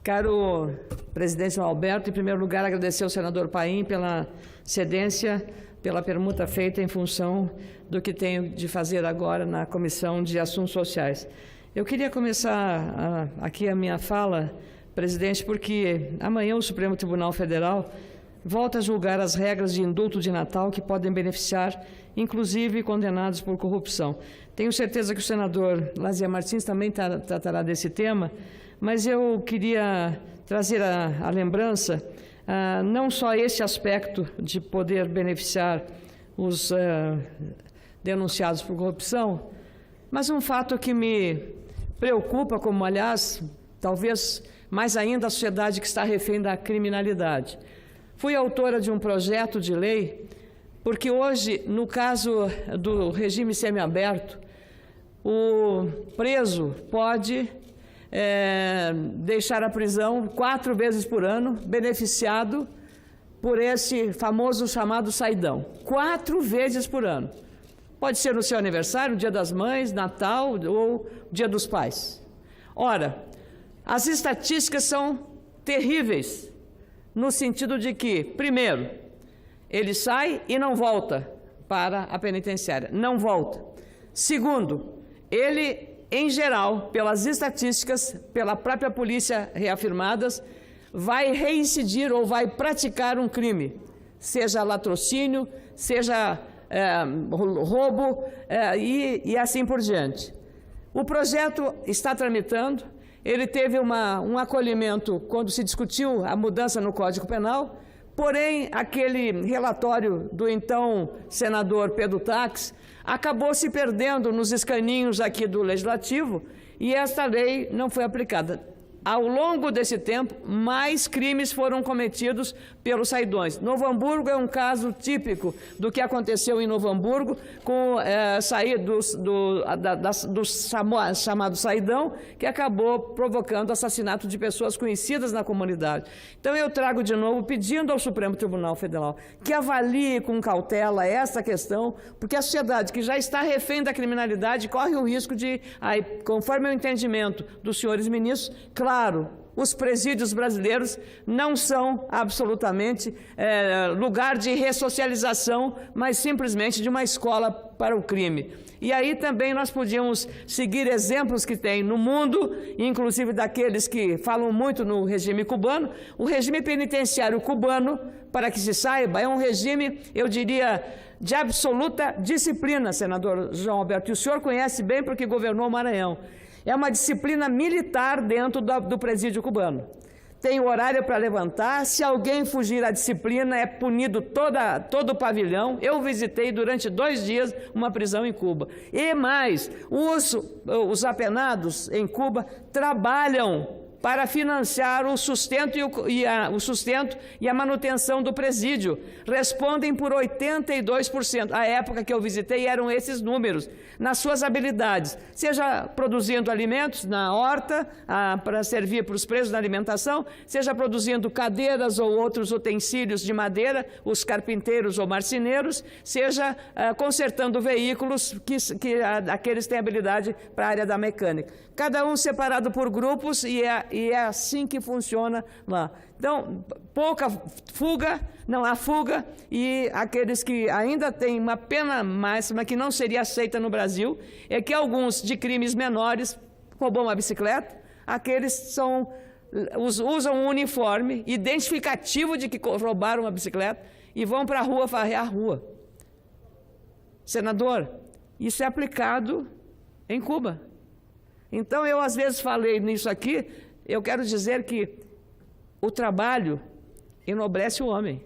Caro presidente João Alberto, em primeiro lugar, agradecer ao senador Paim pela cedência, pela permuta feita em função do que tenho de fazer agora na Comissão de Assuntos Sociais. Eu queria começar aqui a minha fala, presidente, porque amanhã o Supremo Tribunal Federal volta a julgar as regras de indulto de Natal que podem beneficiar, inclusive, condenados por corrupção. Tenho certeza que o senador Lazier Martins também tratará desse tema, mas eu queria trazer à lembrança não só esse aspecto de poder beneficiar os denunciados por corrupção, mas um fato que me preocupa, como, aliás, talvez mais ainda a sociedade que está refém da criminalidade. Fui autora de um projeto de lei, porque hoje, no caso do regime semiaberto, o preso pode deixar a prisão 4 vezes por ano, beneficiado por esse famoso chamado saidão. 4 vezes por ano. Pode ser no seu aniversário, Dia das Mães, Natal ou Dia dos Pais. Ora, as estatísticas são terríveis, no sentido de que, primeiro, ele sai e não volta para a penitenciária, não volta. Segundo, ele, em geral, pelas estatísticas, pela própria polícia reafirmadas, vai reincidir ou vai praticar um crime, seja latrocínio, seja roubo e assim por diante. O projeto está tramitando, ele teve um acolhimento quando se discutiu a mudança no Código Penal, porém, aquele relatório do então senador Pedro Taques acabou se perdendo nos escaninhos aqui do Legislativo e esta lei não foi aplicada. Ao longo desse tempo, mais crimes foram cometidos pelos saidões. Novo Hamburgo é um caso típico do que aconteceu em Novo Hamburgo com sair do chamado saidão, que acabou provocando assassinato de pessoas conhecidas na comunidade. Então, eu trago de novo, pedindo ao Supremo Tribunal Federal que avalie com cautela essa questão, porque a sociedade que já está refém da criminalidade corre o risco de, conforme o entendimento dos senhores ministros, claro, os presídios brasileiros não são absolutamente lugar de ressocialização, mas simplesmente de uma escola para o crime. E aí também nós podíamos seguir exemplos que tem no mundo, inclusive daqueles que falam muito no regime cubano. O regime penitenciário cubano, para que se saiba, é um regime, eu diria, de absoluta disciplina, senador João Alberto. E o senhor conhece bem porque governou o Maranhão. É uma disciplina militar dentro do presídio cubano. Tem o horário para levantar, se alguém fugir à disciplina, é punido todo o pavilhão. Eu visitei durante 2 dias uma prisão em Cuba. E mais, os apenados em Cuba trabalham para financiar o sustento e a manutenção do presídio. Respondem por 82%. À época que eu visitei eram esses números, nas suas habilidades, seja produzindo alimentos na horta, para servir para os presos na alimentação, seja produzindo cadeiras ou outros utensílios de madeira, os carpinteiros ou marceneiros, seja consertando veículos que aqueles têm habilidade para a área da mecânica. Cada um separado por grupos e é assim que funciona lá. Então, pouca fuga, não há fuga, e aqueles que ainda têm uma pena máxima que não seria aceita no Brasil, é que alguns de crimes menores roubam uma bicicleta, aqueles usam um uniforme identificativo de que roubaram uma bicicleta e vão para a rua varrer a rua. Senador, isso é aplicado em Cuba. Então, eu às vezes falei nisso aqui, eu quero dizer que o trabalho enobrece o homem.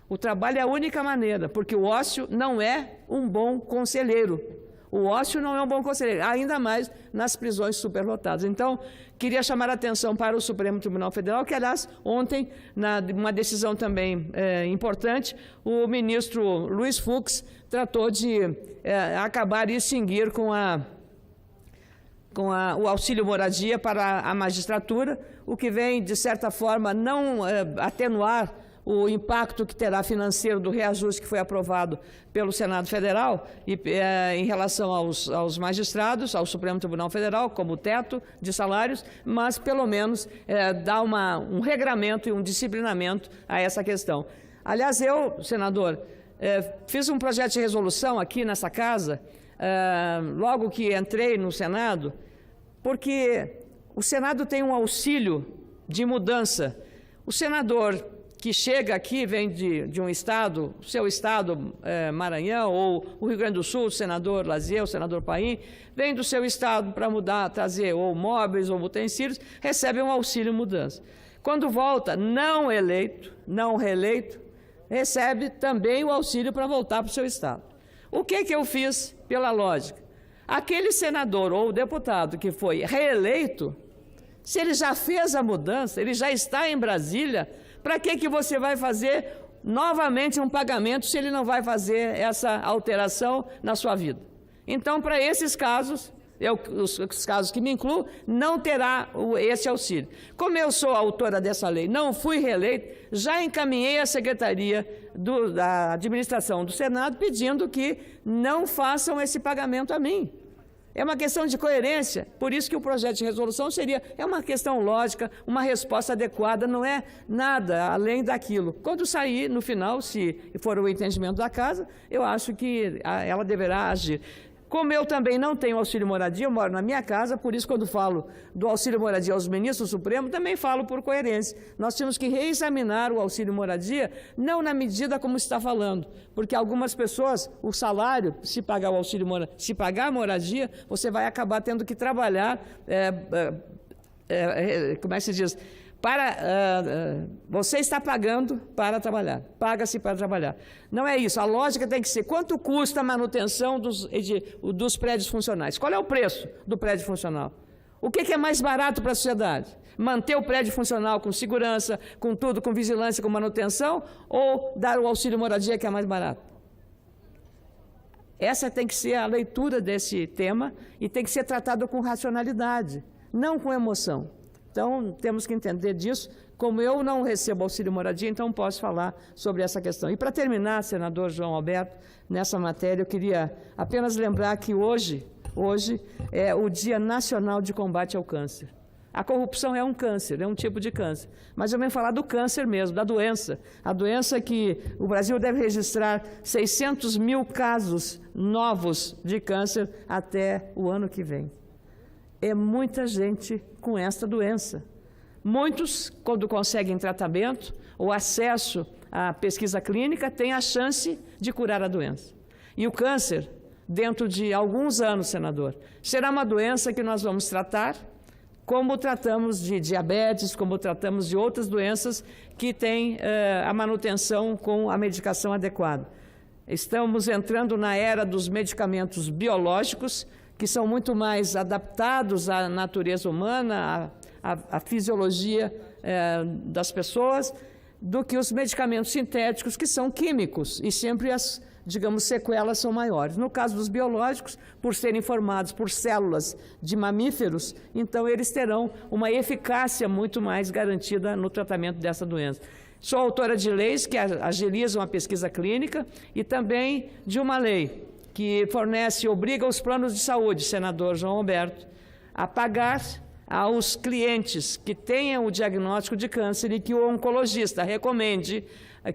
O trabalho é a única maneira, porque o ócio não é um bom conselheiro. O ócio não é um bom conselheiro, ainda mais nas prisões superlotadas. Então, queria chamar a atenção para o Supremo Tribunal Federal, que, aliás, ontem, uma decisão também importante, o ministro Luiz Fux tratou de acabar e extinguir com o auxílio moradia para a magistratura, o que vem, de certa forma, não atenuar o impacto que terá financeiro do reajuste que foi aprovado pelo Senado Federal e, em relação aos magistrados, ao Supremo Tribunal Federal, como teto de salários, mas, pelo menos, dá um regramento e um disciplinamento a essa questão. Aliás, eu, senador, fiz um projeto de resolução aqui nessa casa, logo que entrei no Senado, porque o Senado tem um auxílio de mudança. O senador que chega aqui, vem de um estado, o seu estado, Maranhão, ou o Rio Grande do Sul, o senador Lazier, o senador Paim, vem do seu estado para mudar, trazer ou móveis ou utensílios, recebe um auxílio mudança. Quando volta, não eleito, não reeleito, recebe também o auxílio para voltar para o seu estado. O que eu fiz pela lógica? Aquele senador ou deputado que foi reeleito, se ele já fez a mudança, ele já está em Brasília, para que você vai fazer novamente um pagamento se ele não vai fazer essa alteração na sua vida? Então, para esses casos, os casos que me incluo, não terá esse auxílio. Como eu sou autora dessa lei, não fui reeleito, já encaminhei à Secretaria da Administração do Senado pedindo que não façam esse pagamento a mim. É uma questão de coerência, por isso que o projeto de resolução é uma questão lógica, uma resposta adequada, não é nada além daquilo. Quando sair, no final, se for o entendimento da casa, eu acho que ela deverá agir. Como eu também não tenho auxílio moradia, eu moro na minha casa, por isso quando falo do auxílio moradia aos ministros do Supremo, também falo por coerência. Nós temos que reexaminar o auxílio moradia, não na medida como está falando, porque algumas pessoas, o salário, se pagar o auxílio moradia, se pagar a moradia, você vai acabar tendo que trabalhar, como é que se diz? Você está pagando para trabalhar, paga-se para trabalhar. Não é isso, a lógica tem que ser quanto custa a manutenção dos prédios funcionais. Qual é o preço do prédio funcional? O que é mais barato para a sociedade? Manter o prédio funcional com segurança, com tudo, com vigilância, com manutenção, ou dar o auxílio moradia que é mais barato? Essa tem que ser a leitura desse tema e tem que ser tratado com racionalidade, não com emoção. Então, temos que entender disso. Como eu não recebo auxílio moradia, então posso falar sobre essa questão. E para terminar, senador João Alberto, nessa matéria, eu queria apenas lembrar que hoje é o Dia Nacional de Combate ao Câncer. A corrupção é um câncer, é um tipo de câncer. Mas eu venho falar do câncer mesmo, da doença. A doença que o Brasil deve registrar 600 mil casos novos de câncer até o ano que vem. É muita gente com esta doença. Muitos, quando conseguem tratamento ou acesso à pesquisa clínica, têm a chance de curar a doença. E o câncer, dentro de alguns anos, senador, será uma doença que nós vamos tratar como tratamos de diabetes, como tratamos de outras doenças que têm a manutenção com a medicação adequada. Estamos entrando na era dos medicamentos biológicos, que são muito mais adaptados à natureza humana, à fisiologia das pessoas, do que os medicamentos sintéticos, que são químicos, e sempre as, digamos, sequelas são maiores. No caso dos biológicos, por serem formados por células de mamíferos, então eles terão uma eficácia muito mais garantida no tratamento dessa doença. Sou autora de leis que agilizam a pesquisa clínica e também de uma lei que fornece e obriga os planos de saúde, senador João Alberto, a pagar aos clientes que tenham o diagnóstico de câncer e que o oncologista recomende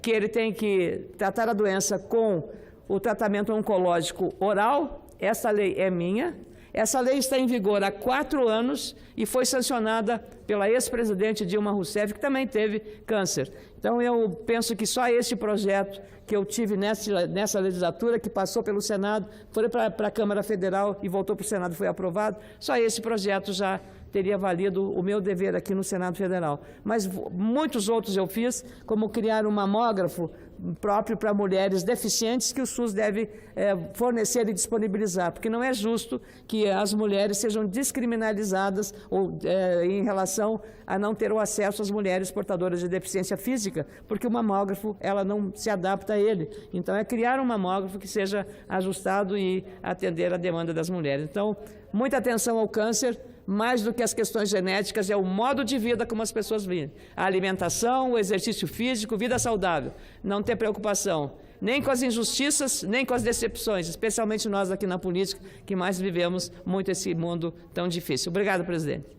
que ele tem que tratar a doença com o tratamento oncológico oral. Essa lei é minha. Essa lei está em vigor há 4 anos e foi sancionada pela ex-presidente Dilma Rousseff, que também teve câncer. Então, eu penso que só esse projeto que eu tive nessa legislatura, que passou pelo Senado, foi para a Câmara Federal e voltou para o Senado e foi aprovado, só esse projeto já teria valido o meu dever aqui no Senado Federal. Mas muitos outros eu fiz, como criar um mamógrafo próprio para mulheres deficientes que o SUS deve fornecer e disponibilizar, porque não é justo que as mulheres sejam descriminalizadas em relação a não ter o acesso às mulheres portadoras de deficiência física, porque o mamógrafo ela não se adapta a ele. Então, é criar um mamógrafo que seja ajustado e atender a demanda das mulheres. Então, muita atenção ao câncer, mais do que as questões genéticas, é o modo de vida como as pessoas vivem. A alimentação, o exercício físico, vida saudável. Não ter preocupação nem com as injustiças, nem com as decepções, especialmente nós aqui na política, que mais vivemos muito esse mundo tão difícil. Obrigado, presidente.